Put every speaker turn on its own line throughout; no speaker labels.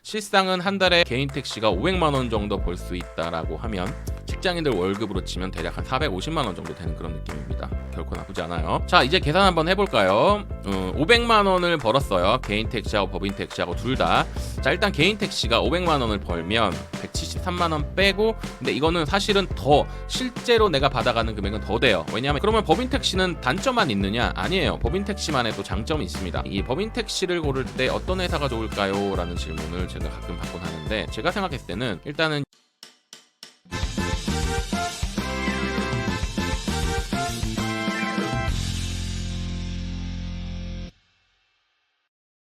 실상은 한 달에 개인 택시가 500만 원 정도 벌 수 있다라고 하면 직장인들 월급으로 치면 대략 한 450만 원 정도 되는 그런 느낌입니다. 결코 나쁘지 않아요. 자, 이제 계산 한번 해볼까요? 500만 원을 벌었어요. 개인 택시하고 법인 택시하고 둘 다. 자, 일단 개인 택시가 500만 원을 벌면 173만 원 빼고, 근데 이거는 사실은 더 실제로 내가 받아가는 금액은 더 돼요. 왜냐하면 그러면 법인 택시는 단점만 있느냐? 아니에요. 법인 택시만의 또 장점이 있습니다. 이 법인 택시를 고를 때 어떤 회사가 좋을까요? 라는 질문을 제가 가끔 받곤 하는데, 제가 생각했을 때는 일단은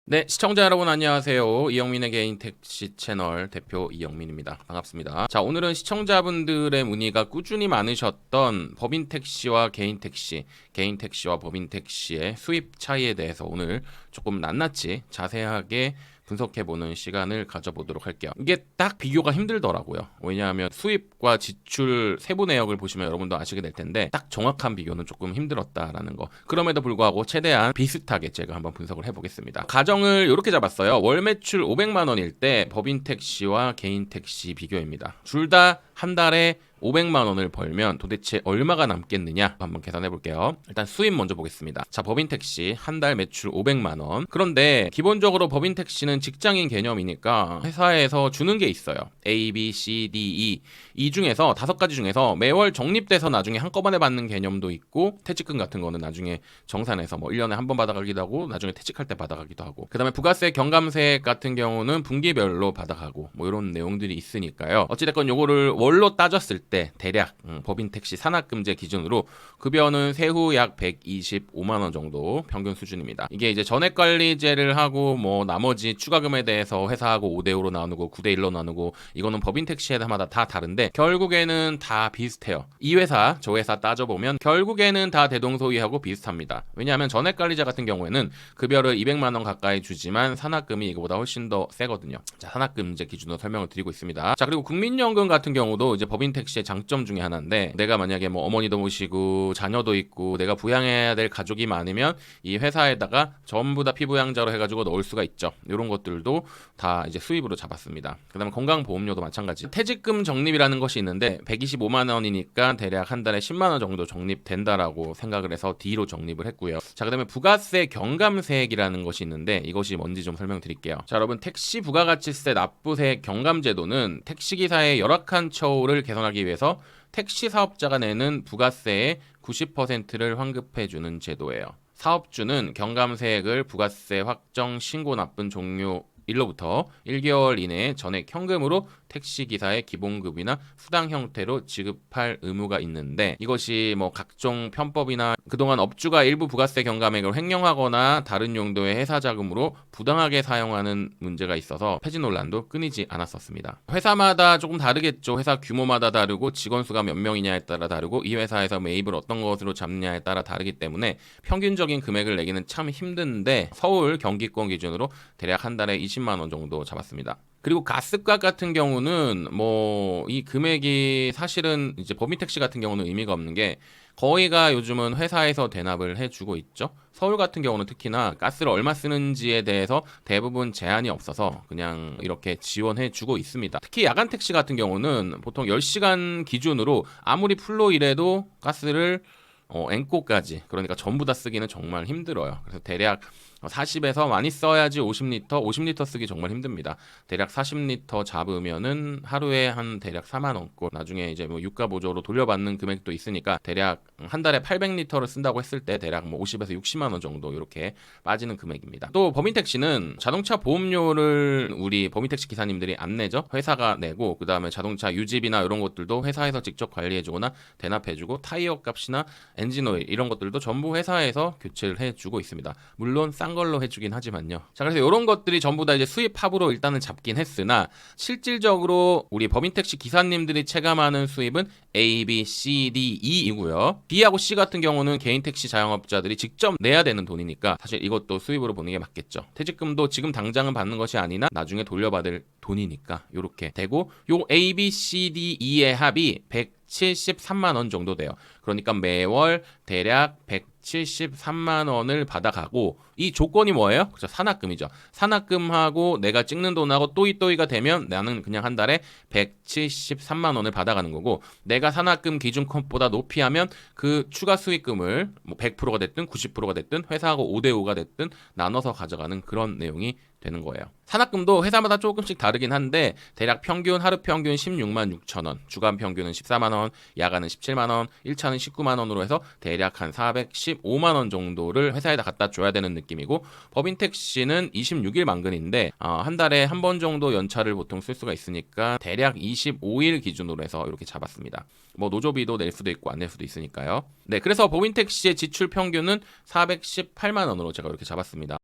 네, 시청자 여러분 안녕하세요. 이영민의 개인 택시 채널 대표 이영민입니다. 반갑습니다. 자, 오늘은 시청자분들의 문의가 꾸준히 많으셨던 법인 택시와 개인 택시, 개인 택시와 법인 택시의 수입 차이에 대해서 오늘 조금 낱낱이 자세하게 분석해보는 시간을 가져보도록 할게요. 이게 딱 비교가 힘들더라고요. 왜냐하면 수입과 지출 세부 내역을 보시면 여러분도 아시게 될 텐데 딱 정확한 비교는 조금 힘들었다라는 거. 그럼에도 불구하고 최대한 비슷하게 제가 한번 분석을 해보겠습니다. 가정을 이렇게 잡았어요. 월 매출 500만 원일 때 법인 택시와 개인 택시 비교입니다. 둘 다 한 달에 500만 원을 벌면 도대체 얼마가 남겠느냐 한번 계산해 볼게요. 일단 수입 먼저 보겠습니다. 자, 법인 택시 한 달 매출 500만 원. 그런데 기본적으로 법인 택시는 직장인 개념이니까 회사에서 주는 게 있어요. A, B, C, D, E. 이 중에서 5가지 중에서 매월 적립돼서 나중에 한꺼번에 받는 개념도 있고, 퇴직금 같은 거는 나중에 정산해서 뭐 1년에 한 번 받아가기도 하고 나중에 퇴직할 때 받아가기도 하고, 그 다음에 부가세 경감세 같은 경우는 분기별로 받아가고 뭐 이런 내용들이 있으니까요. 어찌됐건 요거를 월로 따졌을 때 대략 법인 택시 산학금제 기준으로 급여는 세후 약 125만 원 정도 평균 수준입니다. 이게 이제 전액관리제를 하고 뭐 나머지 추가금에 대해서 회사하고 5대5로 나누고 9대1로 나누고, 이거는 법인 택시마다 다 다른데 결국에는 다 비슷해요. 이 회사 저 회사 따져보면 결국에는 다 대동소이하고 비슷합니다. 왜냐하면 전액관리자 같은 경우에는 급여를 200만 원 가까이 주지만 산학금이 이거보다 훨씬 더 세거든요. 자, 산학금제 기준으로 설명을 드리고 있습니다. 자, 그리고 국민연금 같은 경우도 이제 법인 택시의 장점 중에 하나인데, 내가 만약에 뭐 어머니도 모시고 자녀도 있고 내가 부양해야 될 가족이 많으면 이 회사에다가 전부 다 피부양자로 해가지고 넣을 수가 있죠. 이런 것들도 다 이제 수입으로 잡았습니다. 그 다음에 건강보험료도 마찬가지. 퇴직금 적립이라는 것이 있는데 125만 원이니까 대략 한 달에 10만 원 정도 적립된다라고 생각을 해서 D로 적립을 했고요. 자, 그 다음에 부가세 경감세액이라는 것이 있는데 이것이 뭔지 좀 설명드릴게요. 자, 여러분, 택시 부가가치세 납부세 경감제도는 택시기사의 열악한 처우를 개선하기 위해서 택시 사업자가 내는 부가세의 90%를 환급해주는 제도예요. 사업주는 경감세액을 부가세 확정 신고 납분 종료 일로부터 1개월 이내에 전액 현금으로 택시기사의 기본급이나 수당 형태로 지급할 의무가 있는데, 이것이 뭐 각종 편법이나 그동안 업주가 일부 부가세 경감액을 횡령하거나 다른 용도의 회사 자금으로 부당하게 사용하는 문제가 있어서 폐지 논란도 끊이지 않았었습니다. 회사마다 조금 다르겠죠. 회사 규모마다 다르고 직원 수가 몇 명이냐에 따라 다르고 이 회사에서 매입을 어떤 것으로 잡느냐에 따라 다르기 때문에 평균적인 금액을 내기는 참 힘든데, 서울 경기권 기준으로 대략 한 달에 20만 원 정도 잡았습니다. 그리고 가스값 같은 경우는 뭐 이 금액이 사실은 이제 법인 택시 같은 경우는 의미가 없는 게 거의가 요즘은 회사에서 대납을 해주고 있죠. 서울 같은 경우는 특히나 가스를 얼마 쓰는지에 대해서 대부분 제한이 없어서 그냥 이렇게 지원해주고 있습니다. 특히 야간 택시 같은 경우는 보통 10시간 기준으로 아무리 풀로 일해도 가스를 앵꼬까지, 그러니까 전부 다 쓰기는 정말 힘들어요. 그래서 대략 40에서 많이 써야지 50리터 쓰기 정말 힘듭니다. 대략 40리터 잡으면은 하루에 한 대략 4만 원꼴, 나중에 이제 뭐 유가 보조로 돌려받는 금액도 있으니까 대략 한 달에 800리터를 쓴다고 했을 때 대략 뭐 50에서 60만 원 정도 이렇게 빠지는 금액입니다. 또 법인 택시는 자동차 보험료를 우리 법인 택시 기사님들이 안 내죠. 회사가 내고, 그 다음에 자동차 유지비나 이런 것들도 회사에서 직접 관리해주거나 대납해주고, 타이어 값이나 엔진 오일 이런 것들도 전부 회사에서 교체를 해주고 있습니다. 물론 싼 걸로 해주긴 하지만요. 자, 그래서 이런 것들이 전부 다 이제 수입 합으로 일단은 잡긴 했으나, 실질적으로 우리 법인 택시 기사님들이 체감하는 수입은 A, B, C, D, E이고요. B하고 C 같은 경우는 개인 택시 자영업자들이 직접 내야 되는 돈이니까 사실 이것도 수입으로 보는 게 맞겠죠. 퇴직금도 지금 당장은 받는 것이 아니나 나중에 돌려받을 돈이니까 이렇게 되고, 요 A, B, C, D, E의 합이 173만 원 정도 돼요. 그러니까 매월 대략 173만 원을 받아가고, 이 조건이 뭐예요? 그렇죠. 산학금이죠. 산학금하고 내가 찍는 돈하고 또이또이가 되면 나는 그냥 한 달에 173만 원을 받아가는 거고, 내가 산학금 기준컷보다 높이 하면 그 추가 수익금을 뭐 100%가 됐든 90%가 됐든 회사하고 5대5가 됐든 나눠서 가져가는 그런 내용이 되는 거예요. 산학금도 회사마다 조금씩 다르긴 한데 대략 평균 하루 평균 16만 6천 원, 주간 평균은 14만 원, 야간은 17만 원, 1차는 19만 원으로 해서 대략 한 415만 원 정도를 회사에다 갖다 줘야 되는 느낌이고, 법인 택시는 26일 만근인데 한 달에 한 번 정도 연차를 보통 쓸 수가 있으니까 대략 25일 기준으로 해서 이렇게 잡았습니다. 뭐 노조비도 낼 수도 있고 안 낼 수도 있으니까요. 네, 그래서 법인 택시의 지출 평균은 418만 원으로 제가 이렇게 잡았습니다.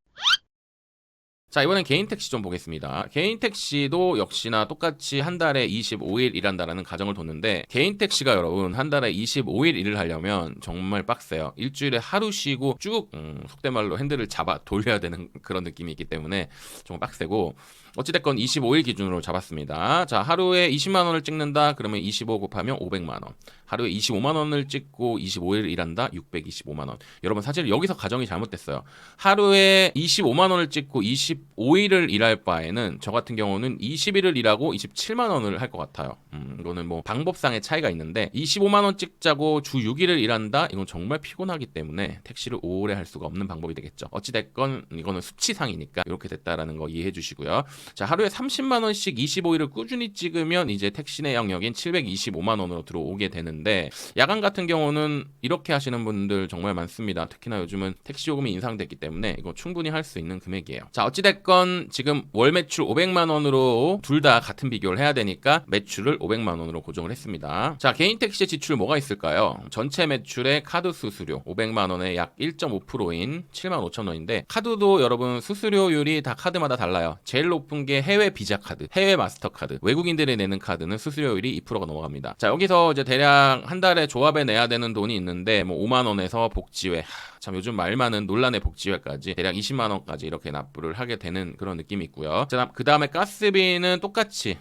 자, 이번엔 개인 택시 좀 보겠습니다. 개인 택시도 역시나 똑같이 한 달에 25일 일한다라는 가정을 뒀는데, 개인 택시가 여러분 한 달에 25일 일을 하려면 정말 빡세요. 일주일에 하루 쉬고 쭉 속된 말로 핸들을 잡아 돌려야 되는 그런 느낌이 있기 때문에 좀 빡세고, 어찌됐건 25일 기준으로 잡았습니다. 자, 하루에 20만 원을 찍는다 그러면 25 곱하면 500만 원, 하루에 25만 원을 찍고 25일 일한다 625만 원. 여러분 사실 여기서 가정이 잘못됐어요. 하루에 25만 원을 찍고 25일을 일할 바에는 저 같은 경우는 20일을 일하고 27만 원을 할 것 같아요. 이거는 뭐 방법상의 차이가 있는데, 25만 원 찍자고 주 6일을 일한다, 이건 정말 피곤하기 때문에 택시를 오래 할 수가 없는 방법이 되겠죠. 어찌됐건 이거는 수치상이니까 이렇게 됐다라는 거 이해해 주시고요. 자, 하루에 30만 원씩 25일을 꾸준히 찍으면 이제 택시 내 영역인 725만 원으로 들어오게 되는데, 야간 같은 경우는 이렇게 하시는 분들 정말 많습니다. 특히나 요즘은 택시 요금이 인상됐기 때문에 이거 충분히 할 수 있는 금액이에요. 자, 어찌됐건 지금 월 매출 500만 원으로 둘 다 같은 비교를 해야 되니까 매출을 500만 원으로 고정을 했습니다. 자, 개인 택시의 지출 뭐가 있을까요? 전체 매출의 카드 수수료 500만 원에 약 1.5%인 7만 5천 원인데, 카드도 여러분 수수료율이 다 카드마다 달라요. 제일 높은 게 해외 비자 카드, 해외 마스터 카드, 외국인들이 내는 카드는 수수료율이 2%가 넘어갑니다. 자, 여기서 이제 대략 한 달에 조합에 내야 되는 돈이 있는데, 뭐 5만 원에서 복지회, 참 요즘 말 많은 논란의 복지회까지 대략 20만 원까지 이렇게 납부를 하게 되는 그런 느낌이 있고요. 그 다음에 가스비는 똑같이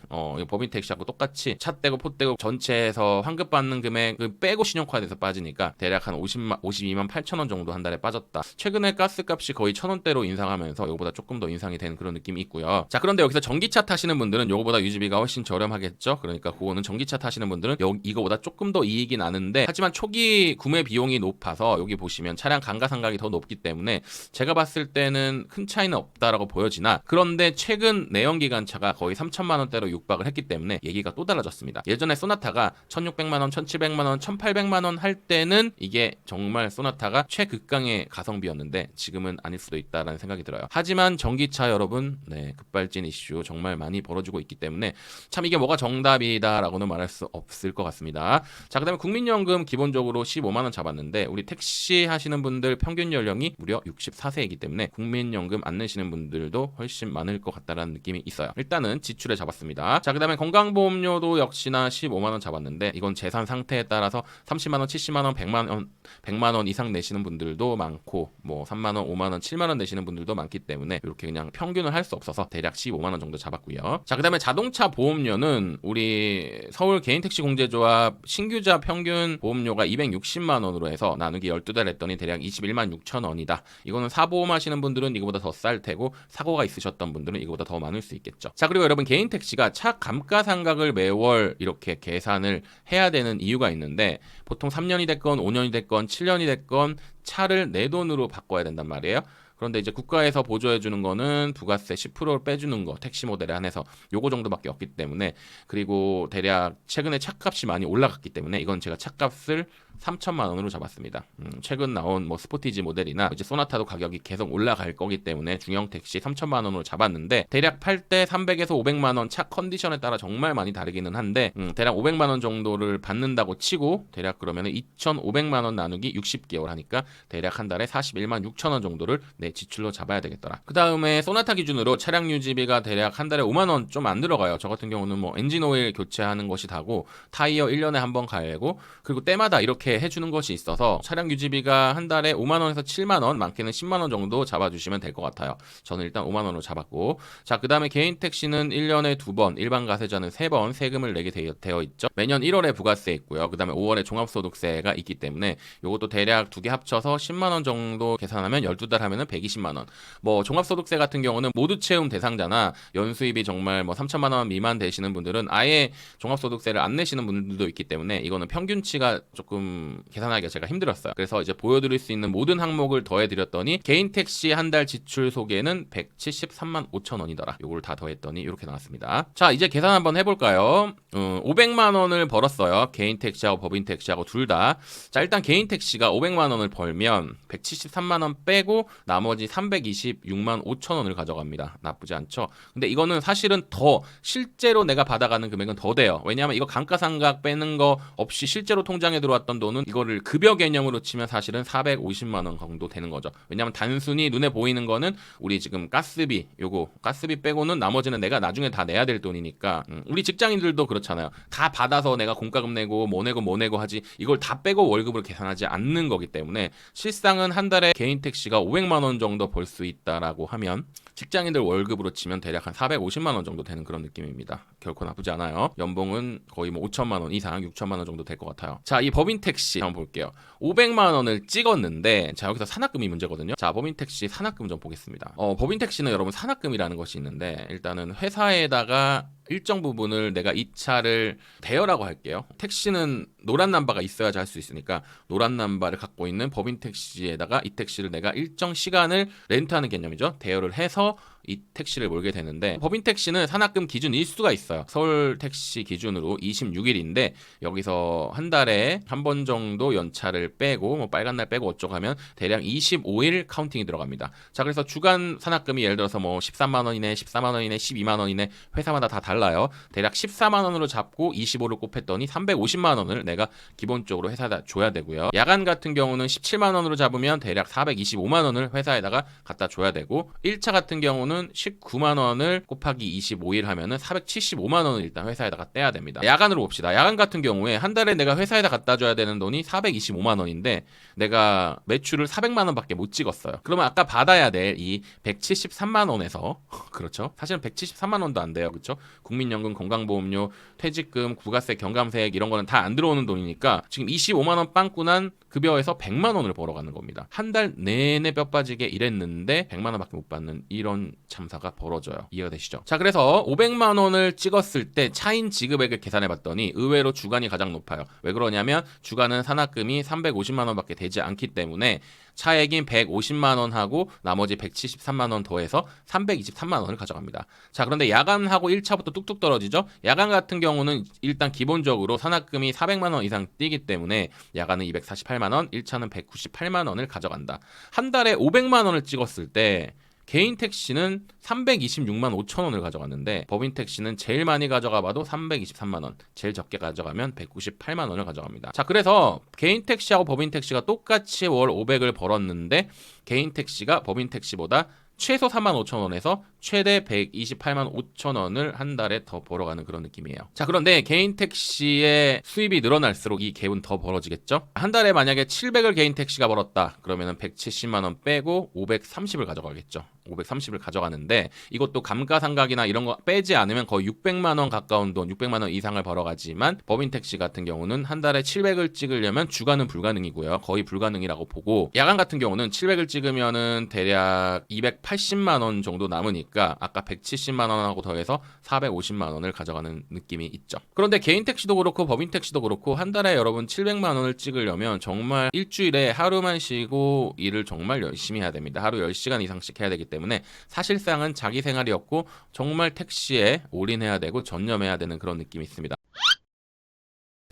법인 택시하고 똑같이 차 떼고 포 떼고 전체에서 환급 받는 금액 빼고 신용카드에서 빠지니까 대략 한 52만 8천 원 정도 한 달에 빠졌다. 최근에 가스값이 거의 1,000원대로 인상하면서 이거보다 조금 더 인상이 되는 그런 느낌이 있고요. 자, 그런데 여기서 전기차 타시는 분들은 이거보다 유지비가 훨씬 저렴하겠죠. 그러니까 그거는 전기차 타시는 분들은 이거보다 조금 더 이익이 나는데, 하지만 초기 구매 비용이 높아서 여기 보시면 차량 감가상각이 더 높기 때문에 제가 봤을 때는 큰 차이는 없다라고 보여지나, 그런데 최근 내연기관차가 거의 3천만 원대로 육박을 했기 때문에 얘기가 또 달라졌습니다. 예전에 소나타가 1,600만 원, 1,700만 원, 1,800만 원 할 때는 이게 정말 소나타가 최극강의 가성비였는데 지금은 아닐 수도 있다라는 생각이 들어요. 하지만 전기차 여러분, 네, 급발진 이슈 정말 많이 벌어지고 있기 때문에 참 이게 뭐가 정답이다라고는 말할 수 없을 것 같습니다. 자, 그다음에 국민연금 기본적으로 15만 원 잡았는데, 우리 택시 하시는 분들 평균 연령이 무려 64세이기 때문에 국민연금 안 내시는 분들도 훨씬 많을 것 같다라는 느낌이 있어요. 일단은 지출에 잡았습니다. 자, 그다음에 건강보험료도 역시나 15만 원 잡았는데, 이건 재산 상태에 따라서 30만 원, 70만 원, 100만 원 이상 내시는 분들도 많고, 뭐 3만 원, 5만 원, 7만 원 내시는 분들도 많기 때문에 이렇게 그냥 평균을 할 수 없어서 대략 15만 원 정도 잡았고요. 자, 그다음에 자동차 보험료는 우리 서울 개인택시공제조합 신규자 평균 보험료가 260만 원으로 해서 나누기 12달 했더니 대략 21만 6천 원이다. 이거는 사보험 하시는 분들은 이거보다 더 쌀 테고, 사고가 있으셨던 분들은 이거보다 더 많을 수 있겠죠. 자, 그리고 여러분 개인 택시가 차 감가상각을 매월 이렇게 계산을 해야 되는 이유가 있는데, 보통 3년이 됐건 5년이 됐건 7년이 됐건 차를 내 돈으로 바꿔야 된단 말이에요. 그런데 이제 국가에서 보조해 주는 거는 부가세 10%를 빼주는 거, 택시 모델에 한해서 요거 정도밖에 없기 때문에, 그리고 대략 최근에 차값이 많이 올라갔기 때문에 이건 제가 차값을 3천만 원으로 잡았습니다. 최근 나온 뭐 스포티지 모델이나 이제 소나타도 가격이 계속 올라갈 거기 때문에 중형 택시 3천만 원으로 잡았는데, 대략 팔 때 300에서 500만 원, 차 컨디션에 따라 정말 많이 다르기는 한데, 대략 500만 원 정도를 받는다고 치고 대략 그러면은 2,500만 원 나누기 60개월 하니까 대략 한 달에 41만 6천 원 정도를 내 지출로 잡아야 되겠더라. 그 다음에 소나타 기준으로 차량 유지비가 대략 한 달에 5만 원 좀 안 들어가요. 저 같은 경우는 뭐 엔진 오일 교체하는 것이 다고, 타이어 1년에 한 번 갈고, 그리고 때마다 이렇게 이렇게 해주는 것이 있어서 차량 유지비가 한 달에 5만 원에서 7만 원, 많게는 10만 원 정도 잡아주시면 될 것 같아요. 저는 일단 5만 원으로 잡았고, 자, 그 다음에 개인 택시는 1년에 2번, 일반 가세자는 3번 세금을 내게 되어 있죠. 매년 1월에 부가세 있고요. 그 다음에 5월에 종합소득세가 있기 때문에 이것도 대략 두 개 합쳐서 10만 원 정도 계산하면 12달 하면은 120만 원. 뭐 종합소득세 같은 경우는 모두 채움 대상자나 연수입이 정말 뭐 3천만 원 미만 되시는 분들은 아예 종합소득세를 안 내시는 분들도 있기 때문에 이거는 평균치가 조금 계산하기가 제가 힘들었어요. 그래서 이제 보여드릴 수 있는 모든 항목을 더해드렸더니 개인 택시 한 달 지출 소개는 173만 5천 원이더라. 요걸 다 더했더니 이렇게 나왔습니다. 자, 이제 계산 한번 해볼까요? 500만 원을 벌었어요. 개인 택시하고 법인 택시하고 둘 다. 자, 일단 개인 택시가 500만 원을 벌면 173만 원 빼고 나머지 326만 5천 원을 가져갑니다. 나쁘지 않죠? 근데 이거는 사실은 더 실제로 내가 받아가는 금액은 더 돼요. 왜냐하면 이거 감가상각 빼는 거 없이 실제로 통장에 들어왔던 돈은 이거를 급여 개념으로 치면 사실은 450만 원 정도 되는 거죠. 왜냐하면 단순히 눈에 보이는 거는 우리 지금 가스비, 요거 가스비 빼고는 나머지는 내가 나중에 다 내야 될 돈이니까 우리 직장인들도 그렇잖아요. 다 받아서 내가 공과금 내고 뭐 내고 하지 이걸 다 빼고 월급으로 계산하지 않는 거기 때문에 실상은 한 달에 개인 택시가 500만 원 정도 벌 수 있다라고 하면 직장인들 월급으로 치면 대략 한 450만 원 정도 되는 그런 느낌입니다. 결코 나쁘지 않아요. 연봉은 거의 뭐 5천만 원 이상, 6천만 원 정도 될 것 같아요. 자, 이 법인 택시 한번 볼게요. 500만 원을 찍었는데 자, 여기서 산학금이 문제거든요. 자, 법인 택시 산학금 좀 보겠습니다. 법인 택시는 여러분 산학금이라는 것이 있는데 일단은 회사에다가 일정 부분을 내가 이 차를 대여라고 할게요. 택시는 노란 남바가 있어야지 할 수 있으니까 노란 남바를 갖고 있는 법인 택시에다가 이 택시를 내가 일정 시간을 렌트하는 개념이죠. 대여를 해서 이 택시를 몰게 되는데 법인 택시는 산학금 기준 일수가 있어요. 서울 택시 기준으로 26일인데 여기서 한 달에 한 번 정도 연차를 빼고 뭐 빨간 날 빼고 어쩌고 하면 대략 25일 카운팅이 들어갑니다. 자, 그래서 주간 산학금이 예를 들어서 뭐 13만 원이네, 14만 원이네, 12만 원이네 회사마다 다 달라요. 대략 14만 원으로 잡고 25를 곱했더니 350만 원을 내가 기본적으로 회사에다 줘야 되고요. 야간 같은 경우는 17만 원으로 잡으면 대략 425만 원을 회사에다가 갖다 줘야 되고 1차 같은 경우는 19만 원을 곱하기 25일 하면은 475만 원을 일단 회사에다가 떼야 됩니다. 야간으로 봅시다. 야간 같은 경우에 한 달에 내가 회사에다 갖다 줘야 되는 돈이 425만 원인데 내가 매출을 400만 원밖에 못 찍었어요. 그러면 아까 받아야 될 이 173만 원에서 그렇죠. 사실은 173만 원도 안 돼요. 그렇죠? 국민연금, 건강보험료, 퇴직금, 부가세, 경감세액 이런 거는 다 안 들어오는 돈이니까 지금 25만 원 빵꾸난 급여에서 100만 원을 벌어가는 겁니다. 한 달 내내 뼈 빠지게 일했는데 100만 원밖에 못 받는 이런 참사가 벌어져요. 이해가 되시죠? 자, 그래서 500만 원을 찍었을 때 차인 지급액을 계산해봤더니 의외로 주간이 가장 높아요. 왜 그러냐면 주간은 산학금이 350만 원밖에 되지 않기 때문에 차액인 150만 원하고 나머지 173만 원 더해서 323만 원을 가져갑니다. 자, 그런데 야간하고 1차부터 뚝뚝 떨어지죠? 야간 같은 경우는 일단 기본적으로 산학금이 400만 원 이상 뛰기 때문에 야간은 248만 원, 1차는 198만 원을 가져간다. 한 달에 500만 원을 찍었을 때 개인 택시는 326만 5천 원을 가져갔는데 법인 택시는 제일 많이 가져가 봐도 323만 원, 제일 적게 가져가면 198만 원을 가져갑니다. 자, 그래서 개인 택시하고 법인 택시가 똑같이 월 500을 벌었는데 개인 택시가 법인 택시보다 최소 4만 5천 원에서 최대 128만 5천 원을 한 달에 더 벌어가는 그런 느낌이에요. 자, 그런데 개인 택시의 수입이 늘어날수록 이 갭은 더 벌어지겠죠? 한 달에 만약에 700을 개인 택시가 벌었다. 그러면 170만 원 빼고 530을 가져가겠죠. 530을 가져가는데 이것도 감가상각이나 이런 거 빼지 않으면 거의 600만 원 가까운 돈, 600만 원 이상을 벌어가지만 법인 택시 같은 경우는 한 달에 700을 찍으려면 주간은 불가능이고요. 거의 불가능이라고 보고 야간 같은 경우는 700을 찍으면은 대략 280만 원 정도 남으니까 아까 170만 원하고 더해서 450만 원을 가져가는 느낌이 있죠. 그런데 개인 택시도 그렇고 법인 택시도 그렇고 한 달에 여러분 700만 원을 찍으려면 정말 일주일에 하루만 쉬고 일을 정말 열심히 해야 됩니다. 하루 10시간 이상씩 해야 되기 때문에 사실상은 자기 생활이 없고 정말 택시에 올인해야 되고 전념해야 되는 그런 느낌이 있습니다.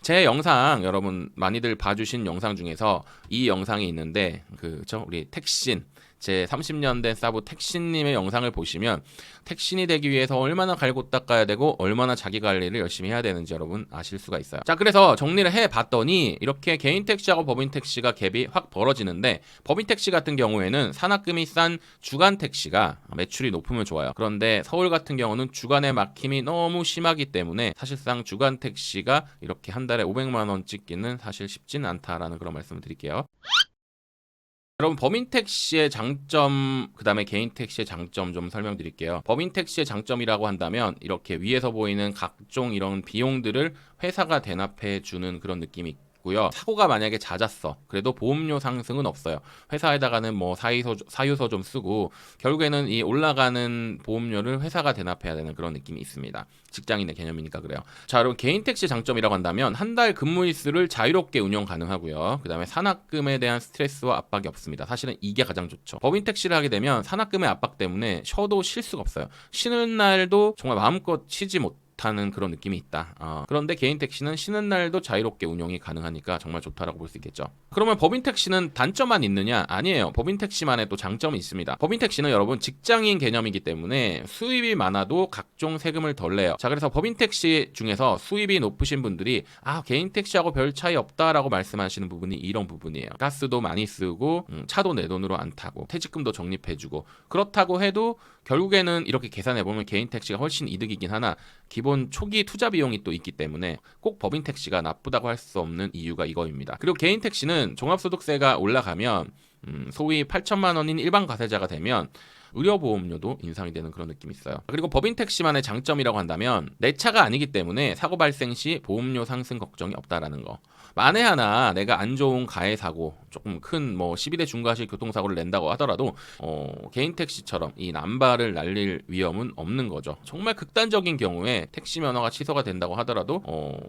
제 영상 여러분 많이들 봐주신 영상 중에서 이 영상이 있는데 그죠? 우리 택신 제 30년 된 사부 택신님의 영상을 보시면 택신이 되기 위해서 얼마나 갈고 닦아야 되고 얼마나 자기 관리를 열심히 해야 되는지 여러분 아실 수가 있어요. 자, 그래서 정리를 해봤더니 이렇게 개인 택시하고 법인 택시가 갭이 확 벌어지는데, 법인 택시 같은 경우에는 산악금이 싼 주간 택시가 매출이 높으면 좋아요. 그런데 서울 같은 경우는 주간의 막힘이 너무 심하기 때문에 사실상 주간 택시가 이렇게 한 달에 500만 원 찍기는 사실 쉽지는 않다라는 그런 말씀을 드릴게요. 여러분, 법인 택시의 장점, 그 다음에 개인 택시의 장점 좀 설명드릴게요. 법인 택시의 장점이라고 한다면 이렇게 위에서 보이는 각종 이런 비용들을 회사가 대납해 주는 그런 느낌이 고요. 사고가 만약에 잦았어. 그래도 보험료 상승은 없어요. 회사에다가는 뭐 사유서 좀 쓰고 결국에는 이 올라가는 보험료를 회사가 대납해야 되는 그런 느낌이 있습니다. 직장인의 개념이니까 그래요. 자, 여러분, 개인 택시 장점이라고 한다면 한 달 근무 일수를 자유롭게 운영 가능하고요. 그 다음에 산악금에 대한 스트레스와 압박이 없습니다. 사실은 이게 가장 좋죠. 법인 택시를 하게 되면 산악금의 압박 때문에 쉬어도 쉴 수가 없어요. 쉬는 날도 정말 마음껏 쉬지 못하는 그런 느낌이 있다. 그런데 개인 택시는 쉬는 날도 자유롭게 운영이 가능하니까 정말 좋다라고 볼 수 있겠죠. 그러면 법인 택시는 단점만 있느냐? 아니에요. 법인 택시만의 또 장점이 있습니다. 법인 택시는 여러분 직장인 개념이기 때문에 수입이 많아도 각종 세금을 덜 내요. 자, 그래서 법인 택시 중에서 수입이 높으신 분들이 개인 택시하고 별 차이 없다라고 말씀하시는 부분이 이런 부분이에요. 가스도 많이 쓰고 차도 내 돈으로 안 타고 퇴직금도 적립해주고, 그렇다고 해도 결국에는 이렇게 계산해보면 개인 택시가 훨씬 이득이긴 하나 기본 초기 투자 비용이 또 있기 때문에 꼭 법인 택시가 나쁘다고 할 수 없는 이유가 이거입니다. 그리고 개인 택시는 종합소득세가 올라가면 소위 8천만 원인 일반 과세자가 되면 의료보험료도 인상이 되는 그런 느낌이 있어요. 그리고 법인 택시만의 장점이라고 한다면 내 차가 아니기 때문에 사고 발생 시 보험료 상승 걱정이 없다라는 거. 만에 하나 내가 안 좋은 가해 사고, 조금 큰 뭐 12대 중과실 교통사고를 낸다고 하더라도 개인 택시처럼 이 남발을 날릴 위험은 없는 거죠. 정말 극단적인 경우에 택시 면허가 취소가 된다고 하더라도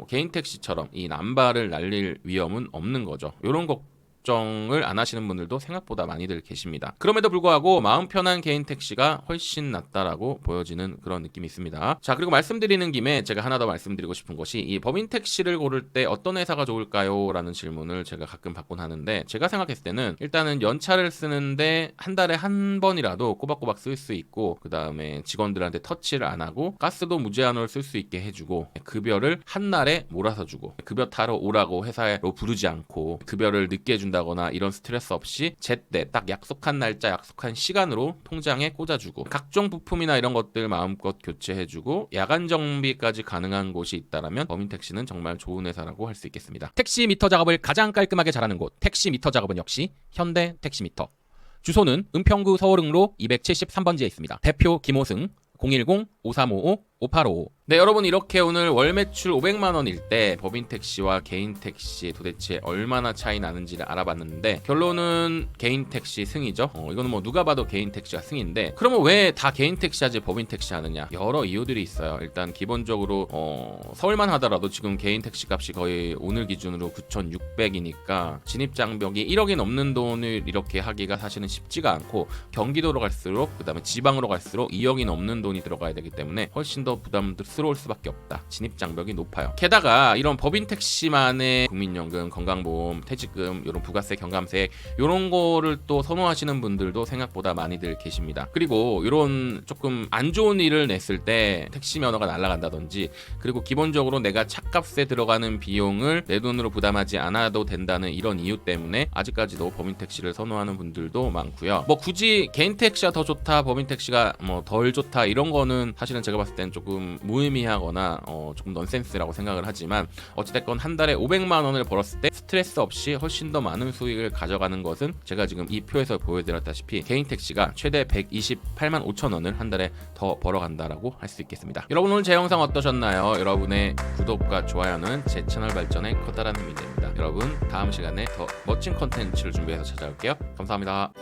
개인 택시처럼 이 남발을 날릴 위험은 없는 거죠. 이런 걱정을 안 하시는 분들도 생각보다 많이들 계십니다. 그럼에도 불구하고 마음 편한 개인 택시가 훨씬 낫다라고 보여지는 그런 느낌이 있습니다. 자, 그리고 말씀드리는 김에 제가 하나 더 말씀드리고 싶은 것이, 이 법인 택시를 고를 때 어떤 회사가 좋을까요? 라는 질문을 제가 가끔 받곤 하는데, 제가 생각했을 때는 일단은 연차를 쓰는데 한 달에 한 번이라도 꼬박꼬박 쓸 수 있고, 그 다음에 직원들한테 터치를 안 하고 가스도 무제한으로 쓸 수 있게 해주고, 급여를 한 날에 몰아서 주고, 급여 타러 오라고 회사로 부르지 않고 급여를 늦게 준다거나 이런 스트레스 없이 제때 딱 약속한 날짜 약속한 시간으로 통장에 꽂아주고, 각종 부품이나 이런 것들 마음껏 교체해주고 야간 정비까지 가능한 곳이 있다라면 법인 택시는 정말 좋은 회사라고 할 수 있겠습니다.
택시 미터 작업을 가장 깔끔하게 잘하는 곳, 택시 미터 작업은 역시 현대 택시 미터. 주소는 은평구 서울흥로 273번지에 있습니다. 대표 김호승, 010-5355-5855.
네, 여러분, 이렇게 오늘 월 매출 500만 원일 때 법인 택시와 개인 택시 도대체 얼마나 차이 나는지를 알아봤는데, 결론은 개인 택시 승이죠. 이거는 뭐 누가 봐도 개인 택시가 승인데, 그러면 왜 다 개인 택시 하지 법인 택시 하느냐? 여러 이유들이 있어요. 일단 기본적으로 서울만 하더라도 지금 개인 택시 값이 거의 오늘 기준으로 9,600이니까 진입 장벽이 1억이 넘는 돈을 이렇게 하기가 사실은 쉽지가 않고, 경기도로 갈수록, 그 다음에 지방으로 갈수록 2억이 넘는 돈이 들어가야 되기 때문에 훨씬 더 부담스러울 수밖에 없다. 진입 장벽이 높아요. 게다가 이런 법인 택시만의 국민연금, 건강보험, 퇴직금, 이런 부가세, 경감세 이런 거를 또 선호하시는 분들도 생각보다 많이들 계십니다. 그리고 이런 조금 안 좋은 일을 냈을 때 택시 면허가 날아간다든지, 그리고 기본적으로 내가 차값에 들어가는 비용을 내 돈으로 부담하지 않아도 된다는 이런 이유 때문에 아직까지도 법인 택시를 선호하는 분들도 많고요. 뭐 굳이 개인 택시가 더 좋다, 법인 택시가 뭐 덜 좋다 이런 거는 사실은 제가 봤을 땐 조금 무의미하거나 조금 넌센스라고 생각을 하지만, 어찌됐건 한 달에 500만 원을 벌었을 때 스트레스 없이 훨씬 더 많은 수익을 가져가는 것은 제가 지금 이 표에서 보여드렸다시피 개인 택시가 최대 128만 5천 원을 한 달에 더 벌어간다라고 할 수 있겠습니다. 여러분, 오늘 제 영상 어떠셨나요? 여러분의 구독과 좋아요는 제 채널 발전에 커다란 힘이 됩니다. 여러분, 다음 시간에 더 멋진 컨텐츠를 준비해서 찾아올게요. 감사합니다.